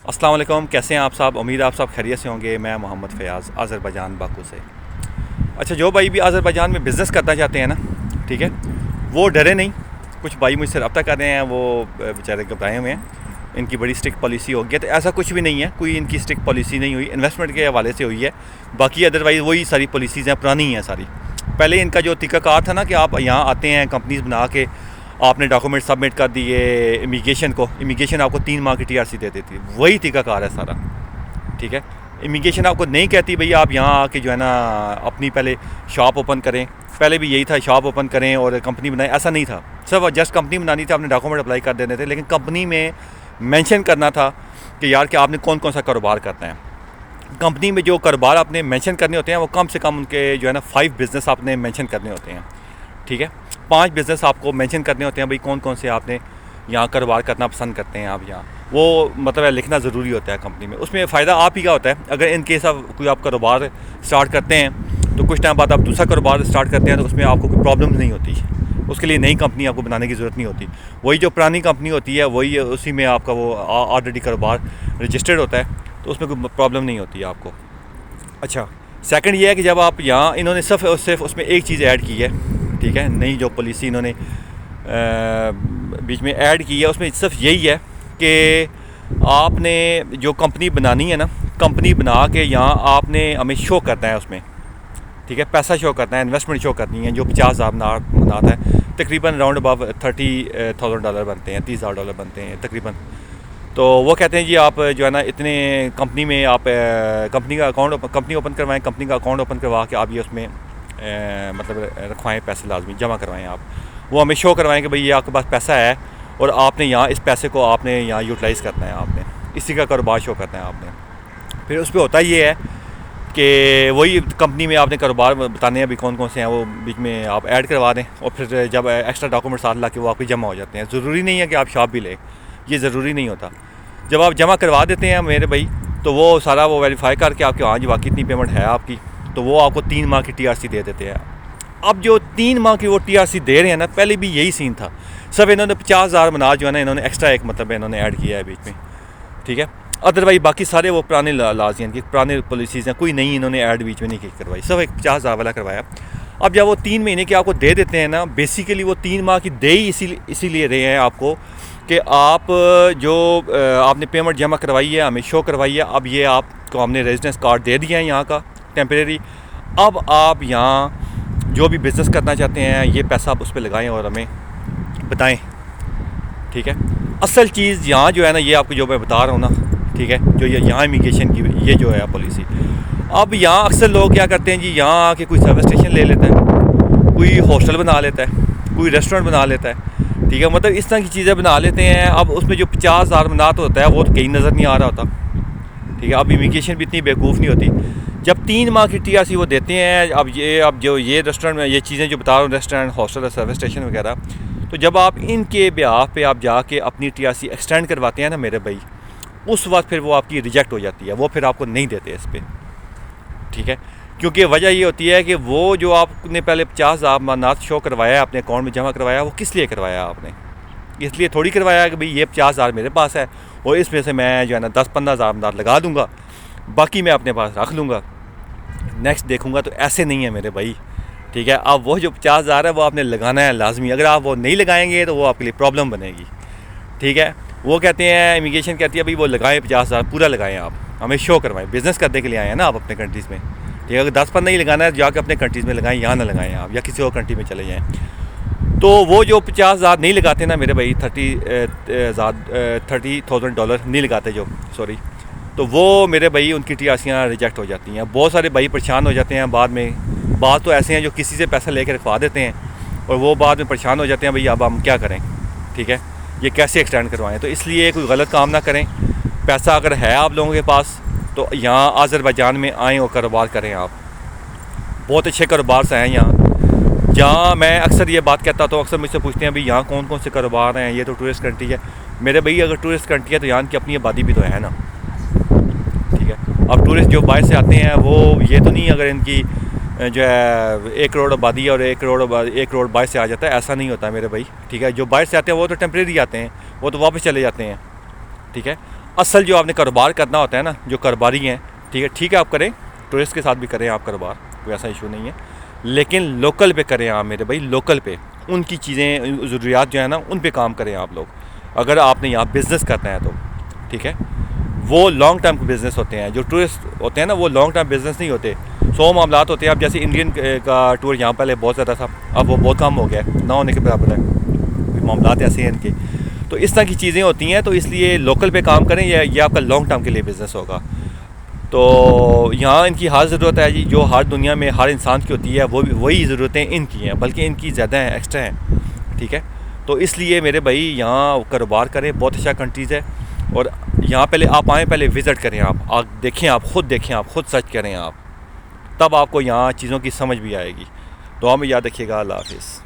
अस्सलाम वालेकुम, कैसे हैं आप साहब। उम्मीद आप सब खैरियत से होंगे। मैं मोहम्मद फ़याज़ अज़रबैजान बाकू से। अच्छा, जो भाई भी अज़रबैजान में बिज़नेस करना चाहते हैं ना, ठीक है, वो डरे नहीं। कुछ भाई मुझसे रब्ता कर रहे हैं, वो बेचारे घबराए हुए हैं, इनकी बड़ी स्ट्रिक्ट पॉलिसी हो गई है। तो ऐसा कुछ भी नहीं है, कोई इनकी स्ट्रिक्ट पॉलिसी नहीं हुई, इन्वेस्टमेंट के हवाले से हुई है। बाकी अदरवाइज़ वही सारी पॉलिसीज़ हैं, पुरानी हैं सारी। पहले इनका जो तरीक़ाकार था ना कि आप यहाँ आते हैं, कंपनीज बना के आपने डॉक्यूमेंट सबमिट कर दिए इमिग्रेशन को, इमिग्रेशन आपको 3 माह की TRC दे देती है। वही तरीक़ाकार है सारा, ठीक है। इमिग्रेशन आपको नहीं कहती भैया आप यहाँ आके जो है ना अपनी पहले शॉप ओपन करें। पहले भी यही था, शॉप ओपन करें और कंपनी बनाएं, ऐसा नहीं था। सब जस्ट कंपनी बनानी थी, आपने डॉक्यूमेंट अप्लाई कर देने थे, लेकिन कंपनी में मेंशन करना था कि यार कि आपने कौन कौन सा कारोबार करना है। कंपनी में जो कारोबार आपने मेंशन करने होते हैं वो कम से कम उनके जो है ना 5 बिज़नेस आपने मेंशन करने होते हैं, ठीक है। 5 बिज़नेस आपको मेंशन करने होते हैं भाई, कौन कौन से आपने यहाँ कारोबार करना पसंद करते हैं आप यहाँ, वो मतलब है लिखना ज़रूरी होता है कंपनी में। उसमें फ़ायदा आप ही का होता है। अगर इन केस आप कोई आप कारोबार स्टार्ट करते हैं तो कुछ टाइम बाद आप दूसरा कारोबार स्टार्ट करते हैं तो उसमें आपको कोई प्रॉब्लम नहीं होती। उसके लिए नई कंपनी आपको बनाने की ज़रूरत नहीं होती। वही जो पुरानी कंपनी होती है वही उसी में आपका वो ऑलरेडी कारोबार रजिस्टर्ड होता है, तो उसमें कोई प्रॉब्लम नहीं होती है आपको। अच्छा, सेकंड ये है कि जब आप यहाँ, इन्होंने सिर्फ उसमें एक चीज़ ऐड की है, ठीक है, नई जो पॉलिसी इन्होंने बीच में ऐड की है, उसमें सिर्फ यही है कि आपने जो कंपनी बनानी है ना, कंपनी बना के यहाँ आपने हमें शो करना है उसमें, ठीक है, पैसा शो करना है, इन्वेस्टमेंट शो करनी है। जो 50,000 बनाता है तकरीबन राउंड अबाव $30,000 बनते हैं, $30,000 बनते हैं तकरीबन। तो वो कहते हैं जी आप जो है ना इतने कंपनी में आप कंपनी ओपन करवाएं, कंपनी का अकाउंट ओपन करवा के आप ये उसमें मतलब रखवाएं, पैसे लाजमी जमा करवाएं। आप वो हमें शो करवाएं कि भाई ये आपके पास पैसा है और आपने यहाँ इस पैसे को आपने यहाँ यूटिलाइज़ करना है, आपने इसी का कारोबार शो करना है आपने। फिर उस पर होता ये है कि वही कंपनी में आपने कारोबार बताने हैं अभी कौन कौन से हैं, वो बीच में आप ऐड करवा दें और फिर जब एक्स्ट्रा डॉक्यूमेंट साथ ला के वो आपके जमा हो जाते हैं। ज़रूरी नहीं है कि आप शॉप भी लें, ये ज़रूरी नहीं होता। जब आप जमा करवा देते हैं मेरे भाई, तो वो सारा वो वेरीफाई करके आपके हाँ जी वाकई इतनी पेमेंट है आपकी, तो वो आपको 3 माह की TRC दे देते हैं। अब जो 3 माह की वो TRC दे रहे हैं ना, पहले भी यही सीन था। सब इन्होंने 50,000 मना जो है ना इन्होंने एक्स्ट्रा एक मतलब इन्होंने ऐड किया है बीच में, ठीक है। अदरवाइज बाकी सारे वो पुराने लाज हैं कि पुराने पॉलिसीज़ हैं, कोई नई इन्होंने ऐड बीच में नहीं की करवाई, सब एक 50,000 वाला करवाया। अब जब वो 3 महीने के आपको दे देते हैं ना, बेसिकली वो 3 माह की दे ही इसीलिए रहे हैं आपको कि आप जो आपने पेमेंट जमा करवाई है, हमें शो करवाई है, अब ये आपको हमने रेजिडेंस कार्ड दे दिया है यहाँ का टेम्परेरी। अब आप यहाँ जो भी बिज़नेस करना चाहते हैं ये पैसा आप उस पर लगाएं और हमें बताएं, ठीक है। असल चीज़ यहाँ जो है ना, ये आपको जो मैं बता रहा हूँ ना, ठीक है, जो ये यहाँ इमिग्रेशन की ये जो है पॉलिसी। अब यहाँ अक्सर लोग क्या करते हैं जी, यहाँ आके कोई सर्विस स्टेशन ले लेता है, कोई हॉस्टल बना लेता है, कोई रेस्टोरेंट बना लेता है, ठीक है, मतलब इस तरह की चीज़ें बना लेते हैं। अब उसमें जो 50,000 मनात होता है वो तो कहीं नज़र नहीं आ रहा होता, ठीक है। अब इमिग्रेशन भी इतनी बेवकूफ़ नहीं होती। जब 3 माह की TRC वो देते हैं, अब जो ये रेस्टोरेंट में ये चीज़ें जो बता रहा हूँ, रेस्टोरेंट, हॉस्टल, सर्विस स्टेशन वगैरह, तो जब आप इनके ब्याह पे आप जाके अपनी TRC एक्सटेंड करवाते हैं ना मेरे भाई, उस वक्त फिर वो आपकी रिजेक्ट हो जाती है, वो फिर आपको नहीं देते इस पर, ठीक है। क्योंकि वजह ये होती है कि वो जो आपने पहले 50,000 मनात शो करवाया है, अपने अकाउंट में जमा करवाया, वो किस लिए करवाया आपने? इसलिए थोड़ी करवाया कि भाई ये 50,000 मेरे पास है और इसमें से मैं जो है ना 10-15,000 मनात लगा दूंगा, बाकी मैं अपने पास रख लूँगा, नेक्स्ट देखूँगा। तो ऐसे नहीं है मेरे भाई, ठीक है। अब वो जो 50,000 है वो आपने लगाना है लाजमी। अगर आप वो नहीं लगाएंगे तो वो आपके लिए प्रॉब्लम बनेगी, ठीक है। वो कहते हैं, इमिग्रेशन कहती है भाई वो लगाएं 50,000 पूरा लगाएं, आप हमें शो करवाएं, बिज़नेस करने के लिए आए हैं ना आप अपने कंट्रीज़ में, ठीक है। अगर 10-15 ही लगाना है जाकर अपने कंट्रीज़ में लगाएं, यहाँ ना लगाएं आप, या किसी और कंट्री में चले जाएँ। तो वो जो 50,000 नहीं लगाते ना मेरे भाई, $30,000 नहीं लगाते जो, सॉरी, तो वो मेरे भाई उनकी TRCयाँ रिजेक्ट हो जाती हैं। बहुत सारे भाई परेशान हो जाते हैं बाद में। बात तो ऐसे हैं जो किसी से पैसा लेकर रखवा देते हैं और वो बाद में परेशान हो जाते हैं, भाई अब हम क्या करें, ठीक है, ये कैसे एक्सटेंड करवाएं। तो इसलिए कोई गलत काम ना करें। पैसा अगर है आप लोगों के पास तो यहाँ अज़रबैजान में आएँ और कारोबार करें। आप बहुत अच्छे कारोबार से हैं यहाँ। जहाँ मैं अक्सर ये बात कहता तो अक्सर मुझसे पूछते हैं भाई यहाँ कौन कौन से कारोबार हैं, ये तो टूरिस्ट कंट्री है। मेरे भाई अगर टूरिस्ट कंट्री है तो यहाँ की अपनी आबादी भी तो है ना, ठीक है। अब टूरिस्ट जो बाहर से आते हैं वो ये तो नहीं अगर इनकी जो है 1 करोड़ आबादी है और 1 करोड़ बाहर से आ जाता है, ऐसा नहीं होता मेरे भाई, ठीक है। जो बाहर से आते हैं वो तो टेम्परेरी आते हैं, वो तो वापस चले जाते हैं, ठीक है। असल जो आपने कारोबार करना होता है ना, जो कारोबारी हैं, ठीक है आप करें, टूरिस्ट के साथ भी करें आप कारोबार, कोई ऐसा इशू नहीं है, लेकिन लोकल पे करें आप मेरे भाई, लोकल पे उनकी चीज़ें ज़रूरियात जो है ना उन पे काम करें आप लोग। अगर आपने यहाँ बिज़नेस करना है तो ठीक है, वो लॉन्ग टर्म बिज़नेस होते हैं। जो टूरिस्ट होते हैं ना वो लॉन्ग टर्म बिज़नेस नहीं होते, 100 मामलात होते हैं। अब जैसे इंडियन का टूर यहाँ पहले बहुत ज़्यादा था, अब वो बहुत कम हो गया है, ना होने के बराबर है, मामलात ऐसे हैं इनके। तो इस तरह की चीज़ें होती हैं, तो इसलिए लोकल पे काम करें, या ये आपका लॉन्ग टर्म के लिए बिज़नेस होगा। तो यहाँ इनकी हर ज़रूरत है जी, जो हर दुनिया में हर इंसान की होती है, वो भी वही ज़रूरतें इनकी हैं, बल्कि इनकी ज़्यादा हैं, एक्स्ट्रा हैं। ठीक है, तो इसलिए मेरे भाई यहाँ कारोबार करें, बहुत अच्छा कंट्रीज़ है। और यहाँ पहले आप आएँ, पहले विज़िट करें, आप देखें, आप ख़ुद सर्च करें आप, तब आपको यहाँ चीज़ों की समझ भी आएगी। दुआ में याद रखिएगा। अल्लाह हाफ़िज़।